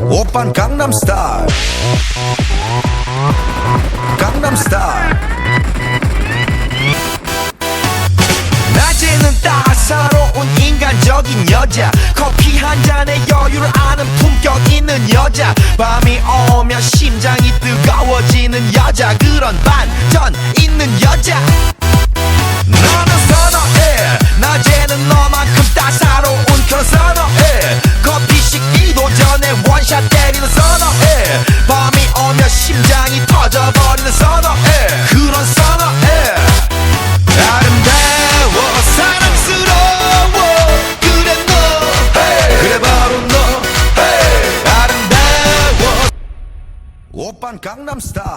오빤 강남스타일 강남스타일 낮에는 따사로운 인간적인 여자 커피 한 잔에 여유를 아는 품격 있는 여자 밤이 오면 심장이 뜨거워지는 여자 그런 반전 있는 여자 나는 선어해 낮에는 너만큼 따사로운 그런 선어해 커피 식기도 전에 원샷 때리는 선어해 밤이 오면 심장이 터져버리는 선어해 그런 선어해 아름다워 사랑스러워 그래 너 hey. 그래 바로 너 hey. 아름다워 오빤 강남스타일